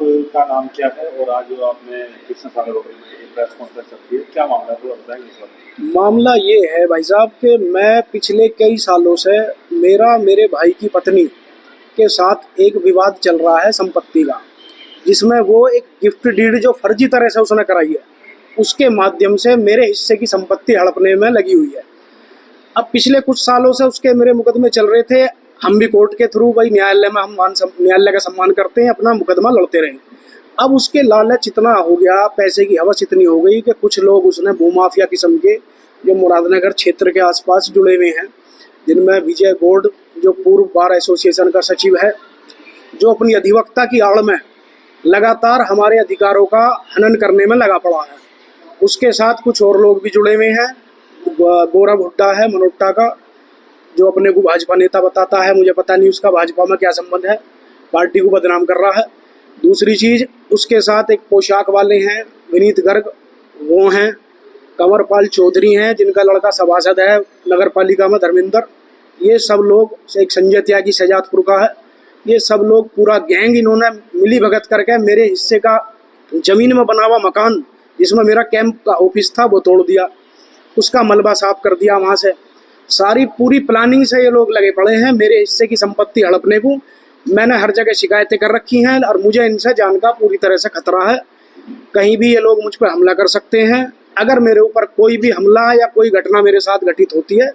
आपका नाम क्या है और आज जो आपने कृष्ण सागर होटल में एक प्रेस कॉन्फ्रेंस रखी है, क्या मामला है, थोड़ा बताएंगे इस बारे मामला ये है भाई साहब कि मैं पिछले कई सालों से मेरा मेरे भाई की पत्नी के साथ एक विवाद चल रहा है संपत्ति का, जिसमें वो एक गिफ्ट डीड जो फर्जी तरह से उसने कराई है, उसके माध्यम से मेरे हिस्से की संपत्ति हड़पने में लगी हुई है। अब पिछले कुछ सालों से उसके मेरे मुकदमे चल रहे थे। हम भी कोर्ट के थ्रू भाई न्यायालय में हम न्यायालय का सम्मान करते हैं, अपना मुकदमा लड़ते रहे। अब उसके लालच इतना हो गया, पैसे की हवस इतनी हो गई कि कुछ लोग उसने भूमाफिया किस्म के जो मुरादनगर क्षेत्र के आसपास जुड़े हुए हैं, जिनमें विजय गौड़ जो पूर्व बार एसोसिएशन का सचिव है, जो अपनी अधिवक्ता की आड़ में लगातार हमारे अधिकारों का हनन करने में लगा पड़ा है। उसके साथ कुछ और लोग भी जुड़े हुए हैं। गोरा भुट्टा है मनोट्टा का, जो अपने को भाजपा नेता बताता है, मुझे पता नहीं उसका भाजपा में क्या संबंध है, पार्टी को बदनाम कर रहा है। दूसरी चीज़, उसके साथ एक पोशाक वाले हैं विनीत गर्ग, वो हैं कंवरपाल चौधरी हैं, जिनका लड़का सभासद है नगर पालिका में धर्मेंद्र। ये सब लोग, एक संजय त्यागी शहजादपुर का है, ये सब लोग पूरा गैंग इन्होंने मिली भगत करके मेरे हिस्से का जमीन में बना हुआ मकान जिसमें मेरा कैंप का ऑफिस था वो तोड़ दिया, उसका मलबा साफ कर दिया वहाँ से। सारी पूरी प्लानिंग से ये लोग लगे पड़े हैं मेरे हिस्से की संपत्ति हड़पने को। मैंने हर जगह शिकायतें कर रखी हैं और मुझे इनसे जान का पूरी तरह से खतरा है। कहीं भी ये लोग मुझ पर हमला कर सकते हैं। अगर मेरे ऊपर कोई भी हमला या कोई घटना मेरे साथ घटित होती है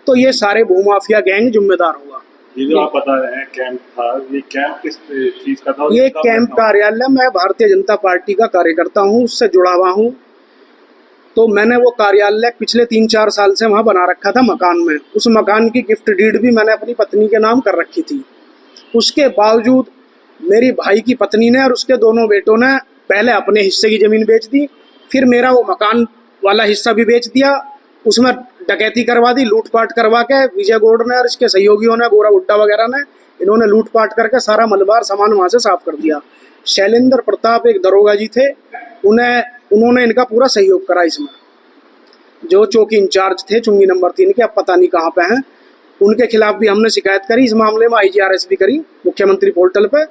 तो ये सारे भूमाफिया गैंग जिम्मेदार होगा। ये जो आप बता रहे हैं कैंप था, ये कैंप किस चीज का था? ये कैंप कार्यालय, मैं भारतीय जनता पार्टी का कार्यकर्ता हूँ, उससे जुड़ा हुआ हूँ। तो मैंने वो कार्यालय पिछले 3-4 साल से वहाँ बना रखा था मकान में। उस मकान की गिफ्ट डीड भी मैंने अपनी पत्नी के नाम कर रखी थी। उसके बावजूद मेरी भाई की पत्नी ने और उसके दोनों बेटों ने पहले अपने हिस्से की ज़मीन बेच दी, फिर मेरा वो मकान वाला हिस्सा भी बेच दिया, उसमें डकैती करवा दी, लूटपाट करवा के विजय गौड़ ने और इसके सहयोगियों ने, गोरा भुट्टा वगैरह ने, इन्होंने लूटपाट करके सारा मलबार सामान वहाँ से साफ कर दिया। शैलेंद्र प्रताप एक दरोगा जी थे, उन्होंने इनका पूरा सहयोग करा इसमें। जो चौकी इंचार्ज थे चुंगी नंबर 3 के, अब पता नहीं कहाँ पे हैं, उनके खिलाफ भी हमने शिकायत करी। इस मामले में IGRS भी करी मुख्यमंत्री पोर्टल पे।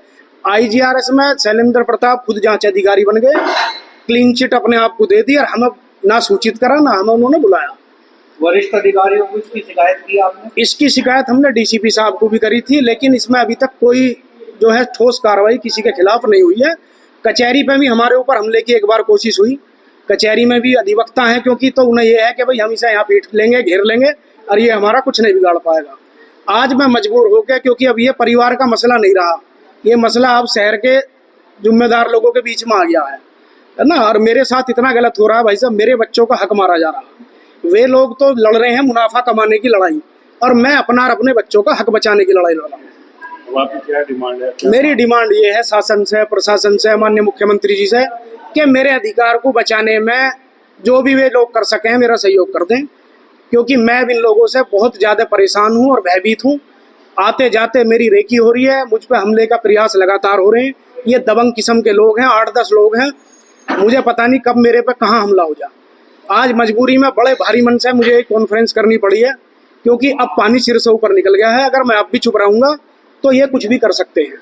IGRS में शैलेंद्र प्रताप खुद जांच अधिकारी बन गए, क्लीन चिट अपने आप को दे दी और हमें ना सूचित करा ना हमें उन्होंने बुलाया। वरिष्ठ अधिकारियों को इसकी शिकायत की आपने? इसकी शिकायत हमने DCP साहब को भी करी थी, लेकिन इसमें अभी तक कोई जो है ठोस कार्रवाई किसी के खिलाफ नहीं हुई है। कचहरी पे भी हमारे ऊपर हमले की एक बार कोशिश हुई, कचहरी में भी अधिवक्ता हैं क्योंकि, तो उन्हें यह है कि भाई हम इसे यहाँ पीट लेंगे, घेर लेंगे और ये हमारा कुछ नहीं बिगाड़ पाएगा। आज मैं मजबूर हो गया क्योंकि अब ये परिवार का मसला नहीं रहा, ये मसला अब शहर के जिम्मेदार लोगों के बीच में आ गया है ना। और मेरे साथ इतना गलत हो रहा है भाई साहब, मेरे बच्चों का हक मारा जा रहा है। वे लोग तो लड़ रहे हैं मुनाफा कमाने की लड़ाई और मैं अपना और अपने बच्चों का हक बचाने की लड़ाई लड़ रहा हूँ। आपकी क्या डिमांड है? मेरी डिमांड ये है शासन से, प्रशासन से, माननीय मुख्यमंत्री जी से कि मेरे अधिकार को बचाने में जो भी वे लोग कर सकें मेरा सहयोग कर दें, क्योंकि मैं इन लोगों से बहुत ज़्यादा परेशान हूँ और भयभीत हूँ। आते जाते मेरी रेकी हो रही है, मुझ पर हमले का प्रयास लगातार हो रहे हैं। ये दबंग किस्म के लोग हैं, 8-10 लोग हैं, मुझे पता नहीं कब मेरे पे कहाँ हमला हो जाए। आज मजबूरी में बड़े भारी मन से मुझे एक कॉन्फ्रेंस करनी पड़ी है, क्योंकि अब पानी सिर से ऊपर निकल गया है। अगर मैं अब भी चुप रहूँगा तो ये कुछ भी कर सकते हैं।